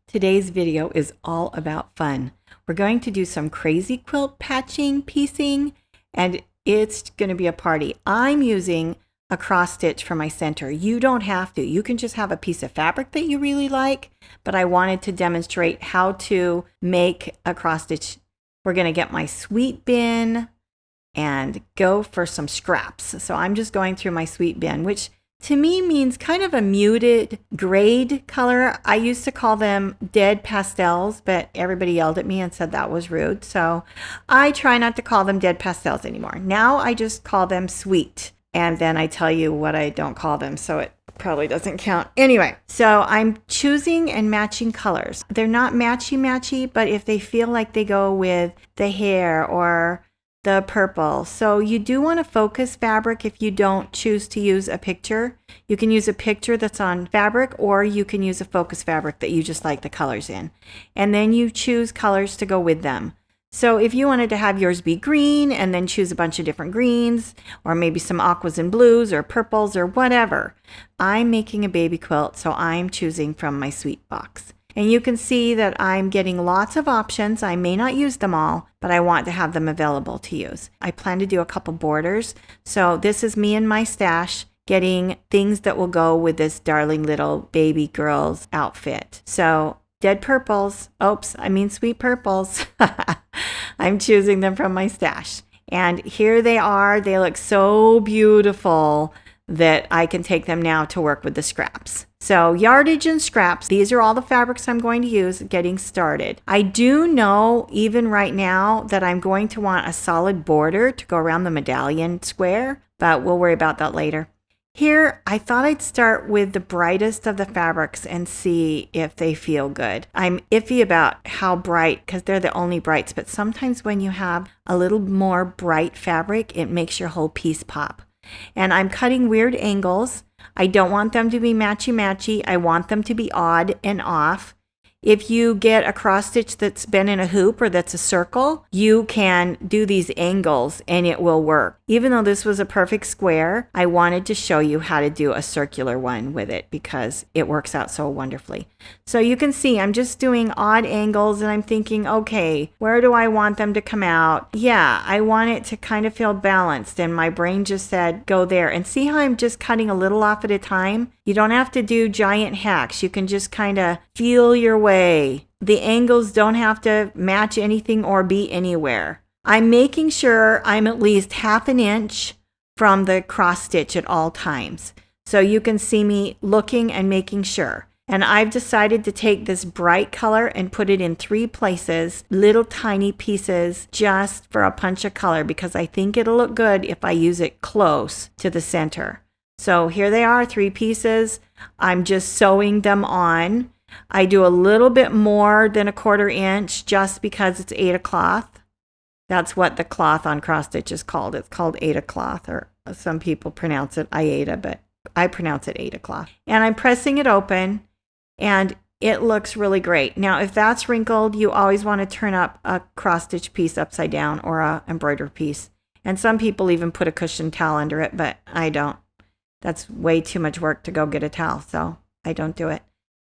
Today's video is all about fun. We're going to do some crazy quilt patching, piecing, and it's going to be a party. I'm using a cross stitch for my center. You don't have to. You can just have a piece of fabric that you really like, but I wanted to demonstrate how to make a cross stitch. We're going to get my sweet bin and go for some scraps. So I'm just going through my sweet bin, which to me means kind of a muted grade color. I used to call them dead pastels, but everybody yelled at me and said that was rude. So I try not to call them dead pastels anymore. Now I just call them sweet. And then I tell you what I don't call them, so it probably doesn't count. Anyway, so I'm choosing and matching colors. They're not matchy-matchy, but if they feel like they go with the hair or the purple. So you do want to focus fabric if you don't choose to use a picture. You can use a picture that's on fabric, or you can use a focus fabric that you just like the colors in. And then you choose colors to go with them. So if you wanted to have yours be green and then choose a bunch of different greens, or maybe some aquas and blues or purples or whatever, I'm making a baby quilt, so I'm choosing from my sweet box. And you can see that I'm getting lots of options. I may not use them all, but I want to have them available to use. I plan to do a couple borders. So this is me and my stash getting things that will go with this darling little baby girl's outfit. So dead purples, sweet purples. I'm choosing them from my stash. And here they are. They look so beautiful that I can take them now to work with the scraps. So yardage and scraps, these are all the fabrics I'm going to use getting started. I do know even right now that I'm going to want a solid border to go around the medallion square, but we'll worry about that later. Here, I thought I'd start with the brightest of the fabrics and see if they feel good. I'm iffy about how bright, because they're the only brights, but sometimes when you have a little more bright fabric, it makes your whole piece pop. And I'm cutting weird angles. I don't want them to be matchy-matchy. I want them to be odd and off. If you get a cross stitch that's been in a hoop or that's a circle, you can do these angles and it will work. Even though this was a perfect square, I wanted to show you how to do a circular one with it because it works out so wonderfully. So you can see I'm just doing odd angles and I'm thinking, okay, where do I want them to come out? Yeah, I want it to kind of feel balanced, and my brain just said, go there. And see how I'm just cutting a little off at a time? You don't have to do giant hacks. You can just kind of feel your way. The angles don't have to match anything or be anywhere. I'm making sure I'm at least ½ an inch from the cross stitch at all times. So you can see me looking and making sure. And I've decided to take this bright color and put it in 3 places, little tiny pieces, just for a punch of color, because I think it'll look good if I use it close to the center. So here they are, 3 pieces. I'm just sewing them on. I do a little bit more than ¼ inch just because it's Aida cloth. That's what the cloth on cross stitch is called. It's called Aida cloth, or some people pronounce it Aida, but I pronounce it Aida cloth. And I'm pressing it open, and it looks really great. Now, if that's wrinkled, you always want to turn up a cross stitch piece upside down or a embroidered piece. And some people even put a cushion towel under it, but I don't. That's way too much work to go get a towel, so I don't do it.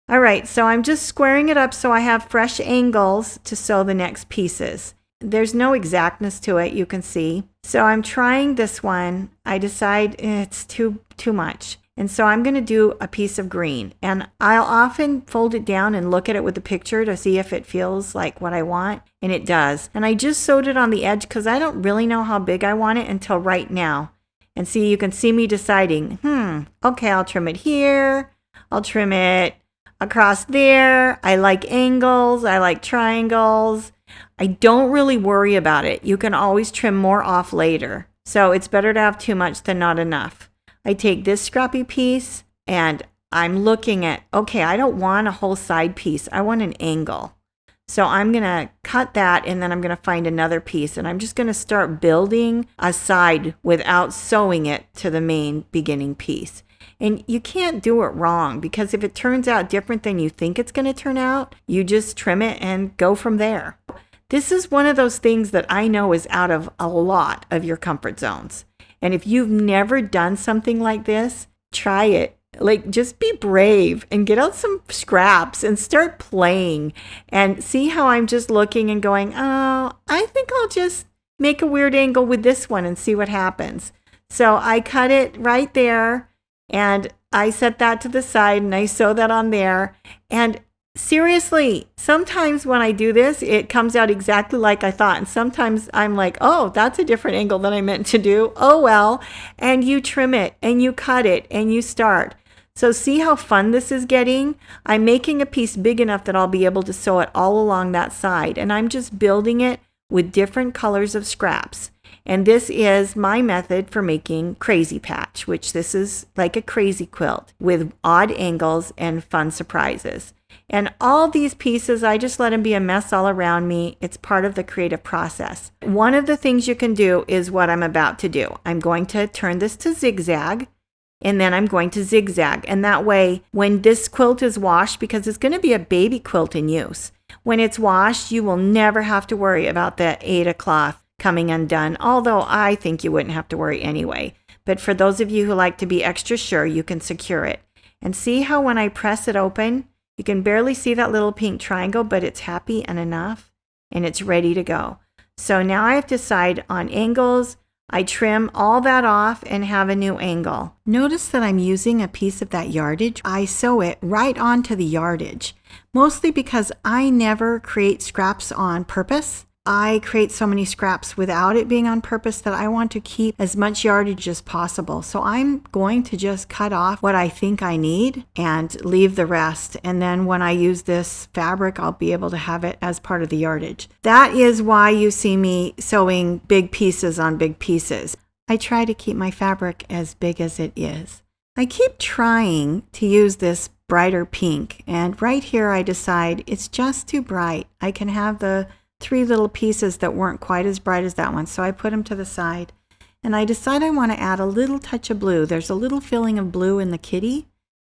All right, so I'm just squaring it up so I have fresh angles to sew the next pieces. There's no exactness to it, you can see. So I'm trying this one. I decide it's too much. And so I'm going to do a piece of green. And I'll often fold it down and look at it with the picture to see if it feels like what I want. And it does. And I just sewed it on the edge because I don't really know how big I want it until right now. And see, you can see me deciding, okay, I'll trim it here. I'll trim it across there. I like angles. I like triangles. I don't really worry about it. You can always trim more off later. So it's better to have too much than not enough. I take this scrappy piece and I'm looking at, okay, I don't want a whole side piece. I want an angle. So I'm going to cut that, and then I'm going to find another piece, and I'm just going to start building a side without sewing it to the main beginning piece. And you can't do it wrong, because if it turns out different than you think it's going to turn out, you just trim it and go from there. This is one of those things that I know is out of a lot of your comfort zones. And if you've never done something like this, try it. Like, just be brave and get out some scraps and start playing and see how I'm just looking and going, oh, I think I'll just make a weird angle with this one and see what happens. So I cut it right there and I set that to the side and I sew that on there. And seriously, sometimes when I do this, it comes out exactly like I thought. And sometimes I'm like, oh, that's a different angle than I meant to do. Oh, well. And you trim it and you cut it and you start. So see how fun this is getting? I'm making a piece big enough that I'll be able to sew it all along that side. And I'm just building it with different colors of scraps. And this is my method for making crazy patch, which this is like a crazy quilt with odd angles and fun surprises. And all these pieces, I just let them be a mess all around me. It's part of the creative process. One of the things you can do is what I'm about to do. I'm going to turn this to zigzag. And then I'm going to zigzag. And that way, when this quilt is washed, because it's going to be a baby quilt in use, when it's washed, you will never have to worry about the Aida cloth coming undone, although I think you wouldn't have to worry anyway. But for those of you who like to be extra sure, you can secure it. And see how when I press it open, you can barely see that little pink triangle, but it's happy and enough, and it's ready to go. So now I have to decide on angles. I trim all that off and have a new angle. Notice that I'm using a piece of that yardage. I sew it right onto the yardage, mostly because I never create scraps on purpose. I create so many scraps without it being on purpose that I want to keep as much yardage as possible. So I'm going to just cut off what I think I need and leave the rest. And then when I use this fabric, I'll be able to have it as part of the yardage. That is why you see me sewing big pieces on big pieces. I try to keep my fabric as big as it is. I keep trying to use this brighter pink, and right here I decide it's just too bright. I can have the 3 little pieces that weren't quite as bright as that one, so I put them to the side. And I decide I want to add a little touch of blue. There's a little filling of blue in the kitty,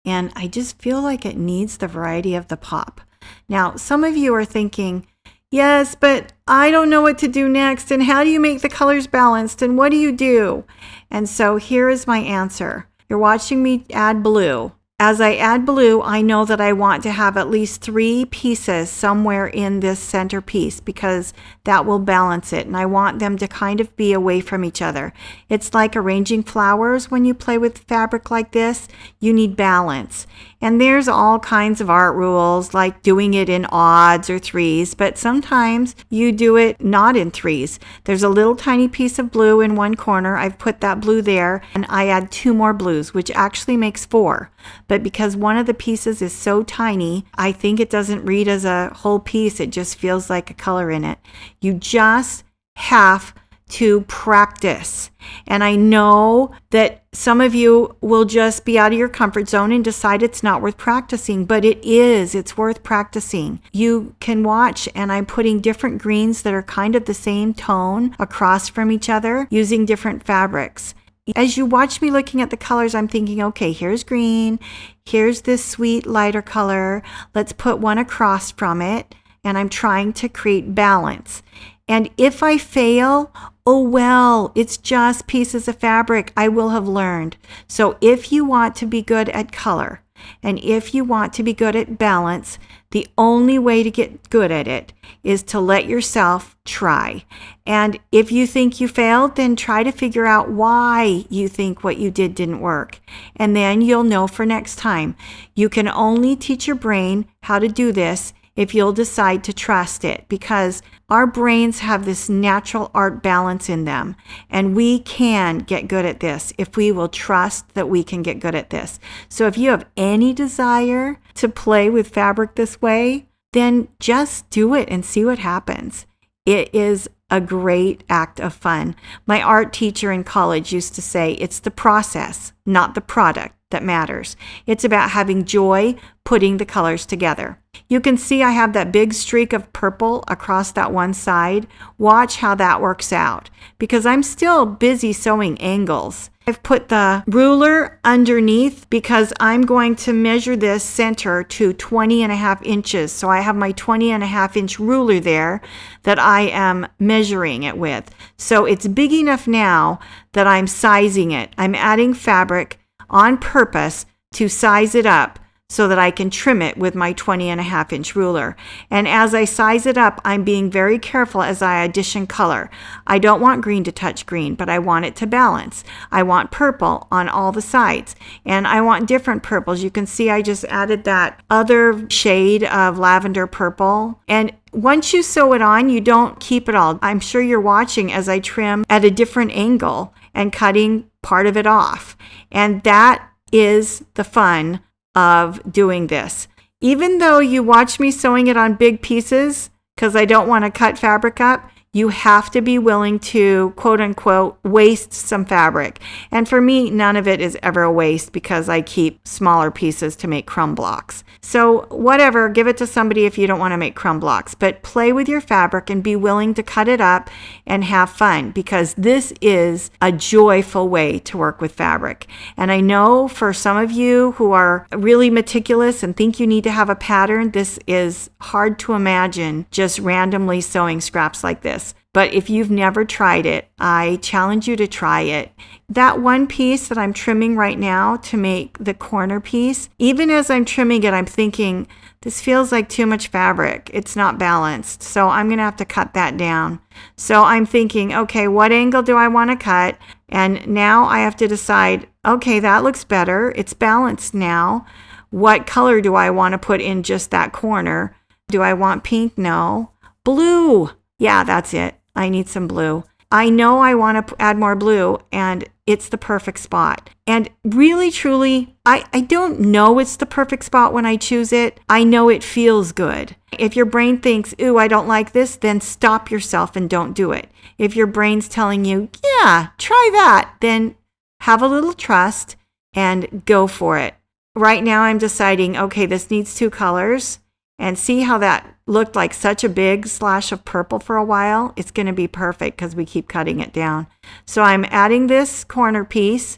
and I just feel like it needs the variety of the pop. Now, some of you are thinking, yes, but I don't know what to do next, and how do you make the colors balanced, and what do you do? And so here is my answer. You're watching me add blue. As I add blue, I know that I want to have at least 3 pieces somewhere in this center piece because that will balance it. And I want them to kind of be away from each other. It's like arranging flowers when you play with fabric like this. You need balance. And there's all kinds of art rules, like doing it in odds or threes, but sometimes you do it not in threes. There's a little tiny piece of blue in one corner. I've put that blue there, and I add 2 more blues, which actually makes 4. But because one of the pieces is so tiny, I think it doesn't read as a whole piece. It just feels like a color in it. You just have to practice. And I know that some of you will just be out of your comfort zone and decide it's not worth practicing, but it is. It's worth practicing. You can watch, and I'm putting different greens that are kind of the same tone across from each other using different fabrics. As you watch me looking at the colors, I'm thinking, okay, here's green, here's this sweet lighter color. Let's put one across from it. And I'm trying to create balance. And if I fail, oh well, it's just pieces of fabric. I will have learned. So if you want to be good at color, and if you want to be good at balance, the only way to get good at it is to let yourself try. And if you think you failed, then try to figure out why you think what you did didn't work. And then you'll know for next time. You can only teach your brain how to do this if you'll decide to trust it, because our brains have this natural art balance in them, and we can get good at this if we will trust that we can get good at this. So if you have any desire to play with fabric this way, then just do it and see what happens. It is a great act of fun. My art teacher in college used to say, it's the process, not the product, that matters. It's about having joy putting the colors together. You can see I have that big streak of purple across that one side. Watch how that works out, because I'm still busy sewing angles. I've put the ruler underneath because I'm going to measure this center to 20.5 inches. So I have my 20.5 inch ruler there that I am measuring it with. So it's big enough now that I'm sizing it. I'm adding fabric on purpose to size it up so that I can trim it with my 20.5-inch ruler. And as I size it up, I'm being very careful as I addition color. I don't want green to touch green, but I want it to balance. I want purple on all the sides, and I want different purples. You can see I just added that other shade of lavender purple. And once you sew it on, you don't keep it all. I'm sure you're watching as I trim at a different angle and cutting part of it off. And that is the fun of doing this. Even though you watch me sewing it on big pieces, because I don't want to cut fabric up, you have to be willing to, quote unquote, waste some fabric. And for me, none of it is ever a waste because I keep smaller pieces to make crumb blocks. So whatever, give it to somebody if you don't want to make crumb blocks, but play with your fabric and be willing to cut it up and have fun, because this is a joyful way to work with fabric. And I know for some of you who are really meticulous and think you need to have a pattern, this is hard to imagine just randomly sewing scraps like this. But if you've never tried it, I challenge you to try it. That one piece that I'm trimming right now to make the corner piece, even as I'm trimming it, I'm thinking, this feels like too much fabric. It's not balanced. So I'm going to have to cut that down. So I'm thinking, okay, what angle do I want to cut? And now I have to decide, okay, that looks better. It's balanced now. What color do I want to put in just that corner? Do I want pink? No. Blue. Yeah, that's it. I need some blue. I know I want to add more blue, and it's the perfect spot. And really, truly, I don't know it's the perfect spot when I choose it. I know it feels good. If your brain thinks, ooh, I don't like this, then stop yourself and don't do it. If your brain's telling you, yeah, try that, then have a little trust and go for it. Right now, I'm deciding, okay, this needs 2 colors. And see how that looked like such a big splash of purple for a while? It's going to be perfect because we keep cutting it down. So I'm adding this corner piece,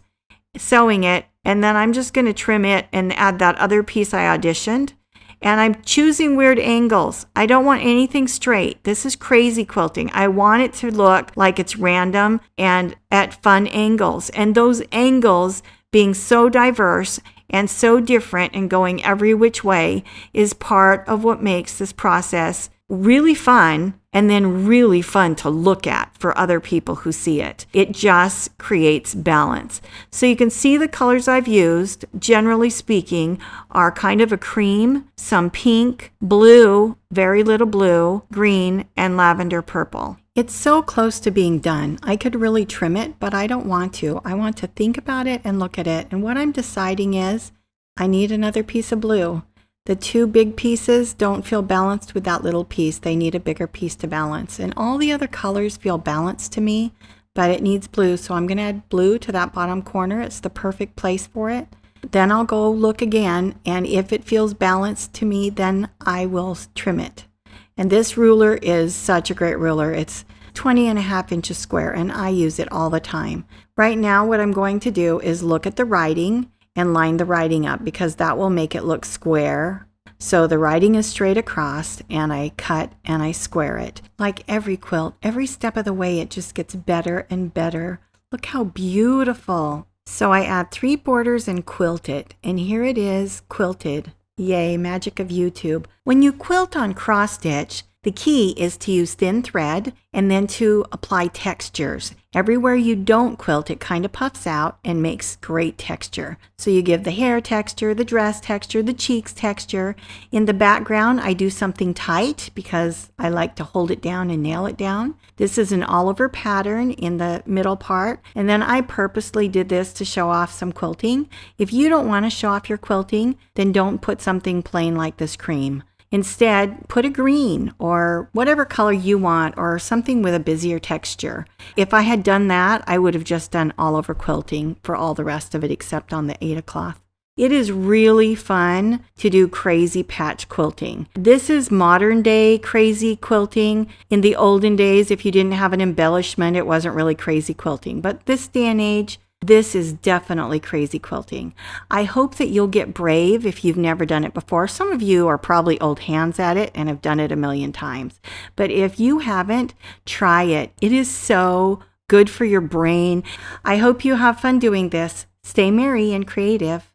sewing it, and then I'm just going to trim it and add that other piece I auditioned. And I'm choosing weird angles. I don't want anything straight. This is crazy quilting. I want it to look like it's random and at fun angles. And those angles being so diverse and so different and going every which way is part of what makes this process really fun, and then really fun to look at for other people who see it. It just creates balance. So you can see the colors I've used, generally speaking, are kind of a cream, some pink, blue, very little blue, green, and lavender purple. It's so close to being done. I could really trim it, but I don't want to. I want to think about it and look at it. And what I'm deciding is I need another piece of blue. The 2 big pieces don't feel balanced with that little piece. They need a bigger piece to balance. And all the other colors feel balanced to me, but it needs blue. So I'm going to add blue to that bottom corner. It's the perfect place for it. Then I'll go look again, and if it feels balanced to me, then I will trim it. And this ruler is such a great ruler. It's 20.5 inches square, and I use it all the time. Right now, what I'm going to do is look at the writing and line the writing up, because that will make it look square. So the writing is straight across, and I cut and I square it. Like every quilt, every step of the way, it just gets better and better. Look how beautiful. So I add 3 borders and quilt it, and here it is quilted. Yay, magic of YouTube. When you quilt on cross stitch, the key is to use thin thread and then to apply textures. Everywhere you don't quilt, it kind of puffs out and makes great texture. So you give the hair texture, the dress texture, the cheeks texture. In the background, I do something tight because I like to hold it down and nail it down. This is an all-over pattern in the middle part. And then I purposely did this to show off some quilting. If you don't want to show off your quilting, then don't put something plain like this cream. Instead, put a green or whatever color you want, or something with a busier texture. If I had done that, I would have just done all over quilting for all the rest of it except on the Aida cloth. It is really fun to do crazy patch quilting. This is modern day crazy quilting. In the olden days, if you didn't have an embellishment, it wasn't really crazy quilting. But this day and age, this is definitely crazy quilting. I hope that you'll get brave if you've never done it before. Some of you are probably old hands at it and have done it a million times. But if you haven't, try it. It is so good for your brain. I hope you have fun doing this. Stay merry and creative.